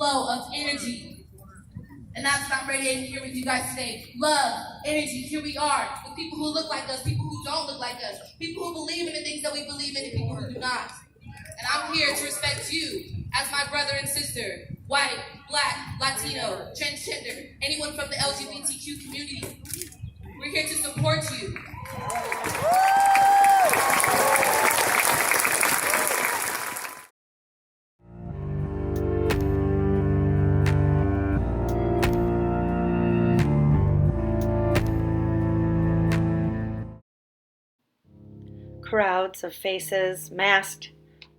flow of energy. And that's what I'm radiating here with you guys today. Love, energy, here we are. With people who look like us, people who don't look like us, people who believe in the things that we believe in, and people who do not. And I'm here to respect you as my brother and sister, white, black, Latino, transgender, anyone from the LGBTQ community. We're here to support you. Crowds of faces, masked,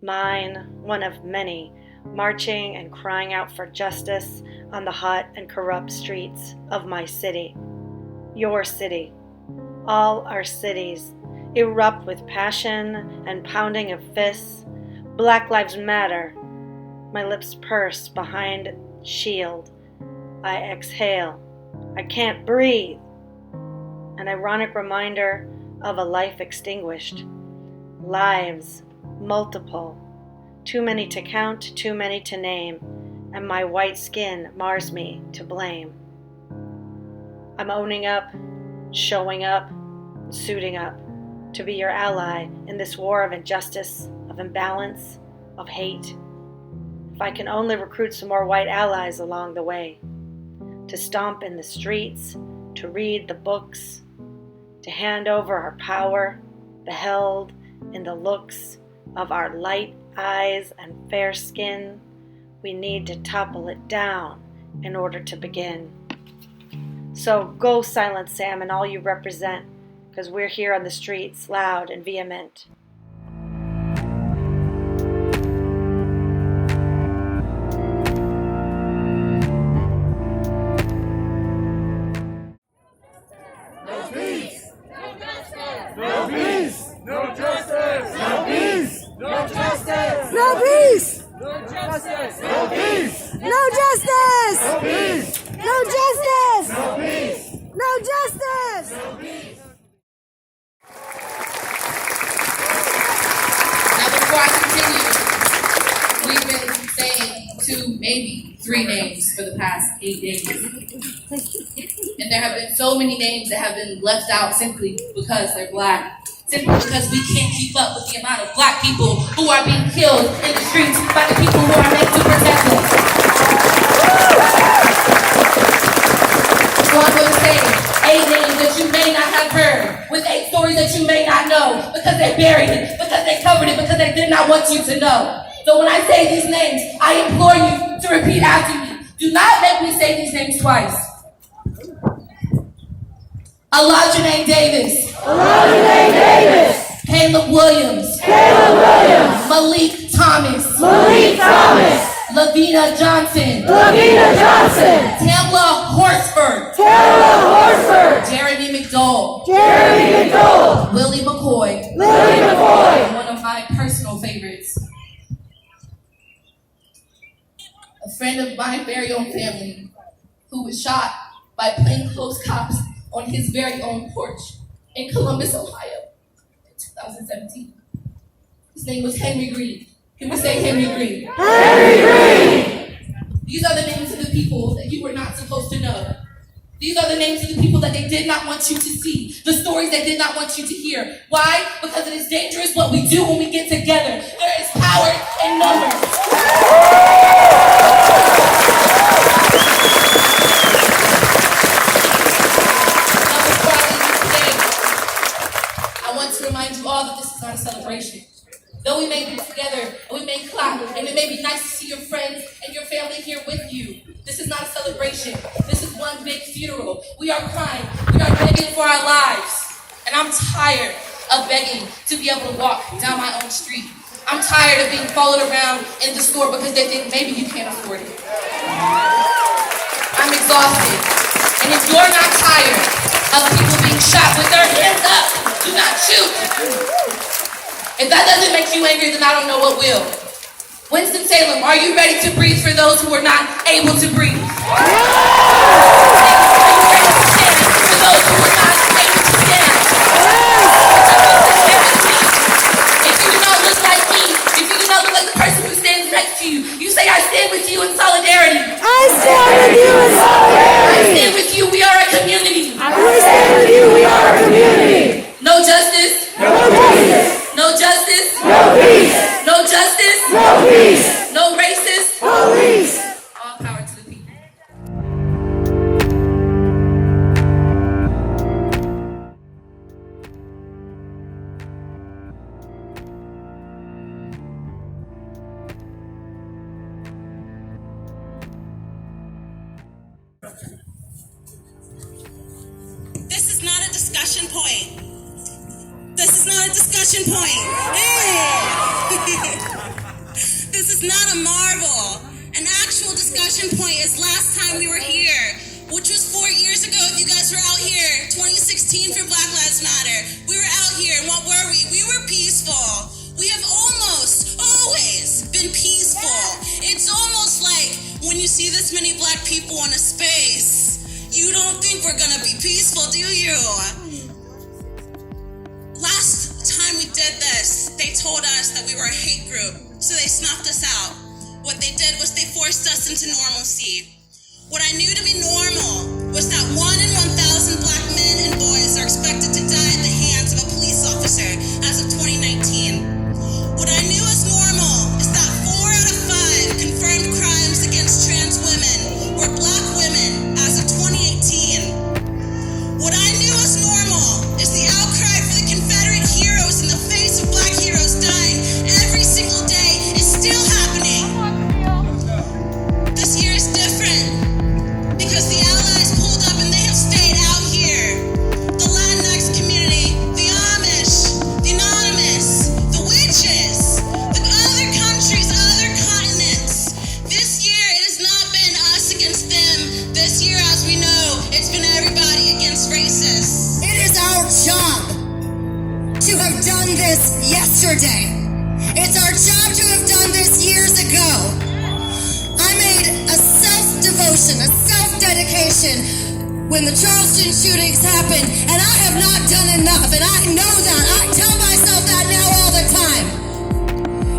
mine, one of many, marching and crying out for justice on the hot and corrupt streets of my city. Your city. All our cities erupt with passion and pounding of fists. Black Lives Matter. My lips purse behind shield. I exhale. I can't breathe. An ironic reminder of a life extinguished. Lives, multiple. Too many to count, too many to name, and my white skin mars me to blame. I'm owning up, showing up, suiting up to be your ally in this war of injustice, of imbalance, of hate. If I can only recruit some more white allies along the way, to stomp in the streets, to read the books, to hand over our power, beheld in the looks of our light eyes and fair skin, we need to topple it down in order to begin. So go Silent Sam and all you represent, because we're here on the streets, loud and vehement. No peace! No justice! No peace! No justice! No peace! No justice! No peace! No justice! No peace! Now before I continue, we've been saying 2, maybe 3 names for the past 8 days. And there have been so many names that have been left out simply because they're black. Simply because we can't keep up with the amount of black people who are being killed in the streets by the people who are meant to protect us. So I'm going to say 8 names that you may not have heard, with 8 stories that you may not know, because they buried it, because they covered it, because they did not want you to know. So when I say these names, I implore you to repeat after me. Do not make me say these names twice. Elijah Davis. Elijah Davis. Caleb Williams. Caleb Williams. Malik Thomas. Malik Thomas. Lavina Johnson. Lavina Johnson. Tamla Horsford. Tamla Horsford. Jeremy McDowell. Jeremy McDowell. Willie McCoy. Willie McCoy. One of my personal favorites. A friend of my very own family who was shot by plainclothes cops on his very own porch in Columbus, Ohio, in 2017. His name was Henry Green. Can we say Henry Green? Henry Green! These are the names of the people that you were not supposed to know. These are the names of the people that they did not want you to see. The stories they did not want you to hear. Why? Because it is dangerous what we do when we get together. There is power in numbers. Remind you all that this is not a celebration. Though we may be together and we may clap and it may be nice to see your friends and your family here with you, this is not a celebration. This is one big funeral. We are crying. We are begging for our lives. And I'm tired of begging to be able to walk down my own street. I'm tired of being followed around in the store because they think maybe you can't afford it. I'm exhausted. And if you're not tired of people being shot with their hands up, do not shoot. If that doesn't make you angry, then I don't know what will. Winston Salem, are you ready to breathe for those who are not able to breathe? Are you ready to stand for those who are not able to stand? If you do not look like me, if you do not look like the person who stands next to you, you say I stand with you in solidarity. community. No justice. No justice. No justice. No peace. No justice. No peace. No racist. Police. All power to the people. This is not a discussion point. This is not a discussion point. Hey! This is not a marvel. An actual discussion point is last time we were here, which was 4 years ago if you guys were out here, 2016 for Black Lives Matter. We were out here, and what were we? We were peaceful. We have almost always been peaceful. It's almost like when you see this many black people in a space, you don't think we're gonna be peaceful, do you? Last time we did this, they told us that we were a hate group, so they snuffed us out. What they did was they forced us into normalcy. What I knew to be normal was that 1 in 1,000 black men and boys are expected to die at the hands of a police officer as of 2019. What I knew as normal is that 4 out of 5 confirmed crimes against trans women were black women as of 2018. What I knew as normal is the outcry for the Confederate heroes in the face of black heroes dying every single day is still happening. This year is different because the Allies pulled up and they have stayed out here. The Latinx community, the Amish, the Anonymous, the witches, the other countries, other continents. This year it has not been us against them. This year, as we know, it's been everybody against racists. It is our job to have done this yesterday. It's our job to have done this years ago. I made a self-devotion, a self-dedication when the Charleston shootings happened, and I have not done enough, and I know that. I tell myself that now all the time.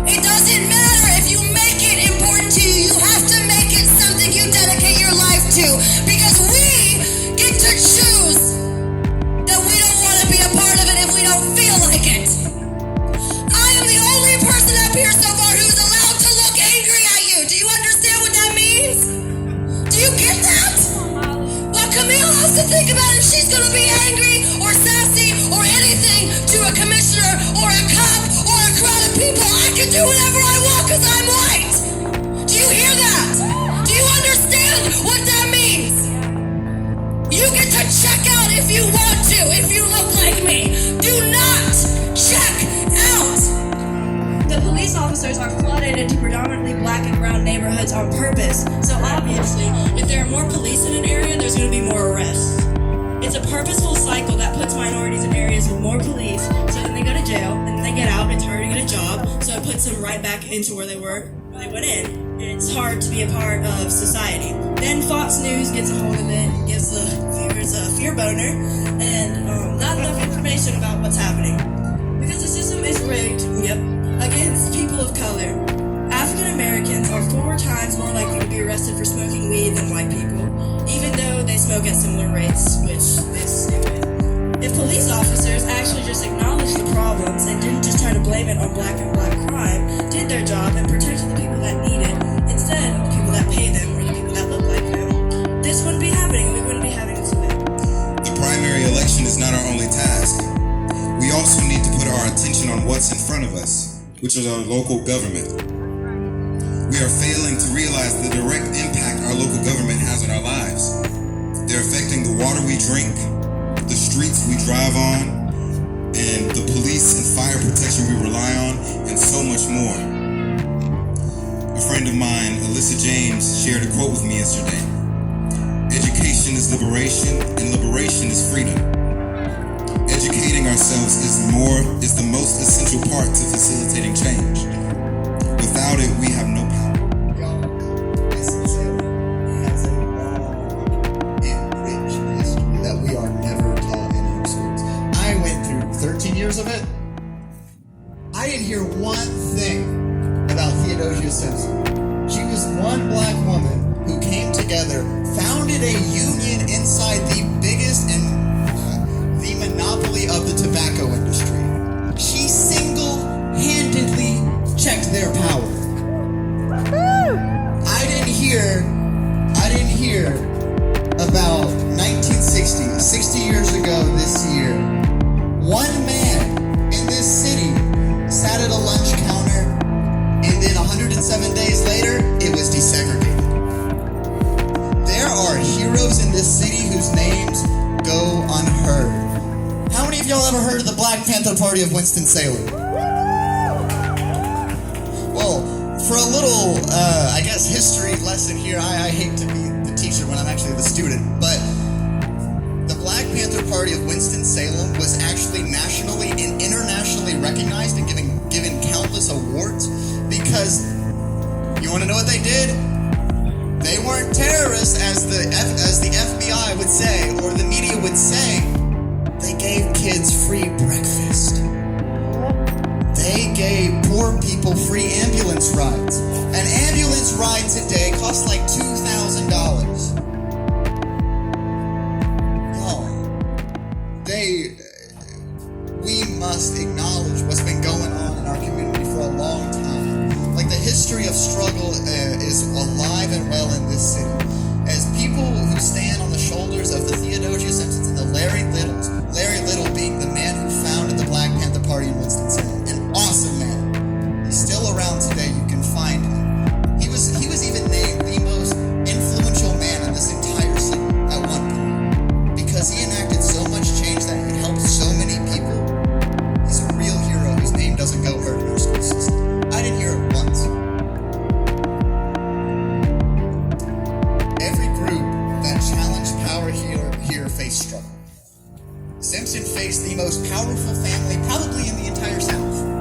It doesn't matter if you make it important to you. You have to make it something you dedicate your life to, because we get to choose that we don't want to be a part of it if we don't feel like it. I am the only person up here so far who's allowed to look angry at you. Do you understand what that means? Do you get that? Well, Camille has to think about if she's going to be angry or sassy or anything to a commissioner or a cop or a crowd of people. I can do whatever I want because I'm white. Do you hear that? Do you understand what that means? You get to check out if you want to, if you look like me. Do not check out. The police officers are flooded into predominantly black and brown neighborhoods on purpose. So obviously, if there are more police in an area, there's going to be more arrests. It's a purposeful cycle that puts minorities in areas with more police, so then they go to jail, and then they get out, it's harder to get a job, so it puts them right back into where they were when they went in, and it's hard to be a part of society. Then Fox News gets a hold of it, gives the viewers a fear boner, and not enough information about what's happening. Because the system is rigged, against people of color. African Americans are 4 times more likely to be arrested for smoking weed than white people, even though they smoke at similar rates, which is stupid. If police officers actually just acknowledged the problems and didn't just try to blame it on black and black crime, did their job and protected the people that need it, instead of the people that pay them or the people that look like them, this wouldn't be happening. We wouldn't be having this event. The primary election is not our only task. We also need to put our attention on what's in front of us, which is our local government. We are failing to realize the direct impact our local government has on our lives. They're affecting the water we drink, the streets we drive on, and the police and fire protection we rely on, and so much more. A friend of mine, Alyssa James, shared a quote with me yesterday. Education is liberation, and liberation is freedom. Educating ourselves is the most essential part to facilitating change. Without it, we have no power. Winston Salem has a long and rich history that we are never taught in our schools. I went through 13 years of it. I didn't hear one thing about Theodosia Simpson. She was one black woman who came together, founded a union inside the biggest and the monopoly y'all ever heard of the Black Panther Party of Winston Salem? Well, for a little, I guess, history lesson here, I hate to be the teacher when I'm actually the student, but the Black Panther Party of Winston-Salem was actually nationally and internationally recognized and given countless awards because, you want to know what they did? They weren't terrorists as the FBI would say, or the media would say. They gave kids free breakfast. They gave poor people free ambulance rides. An ambulance ride today costs like $2,000. We must acknowledge what's been going on in our community for a long time. Like, the history of struggle is alive and well in this city. As people who stand on the shoulders of the Theodosia Simpsons and the Larry Littles, Larry Little being the man who founded the Black Panther Party in Winston-Salem, an awesome man. He's still around today, you can find him. He was even named the most influential man in this entire city at one point, because he enacted so much change that it helped so many people. He's a real hero whose name doesn't go heard in our school system. I didn't hear it once. Every group that challenged power here faced struggle. Simpson faced the most powerful family probably in the entire South.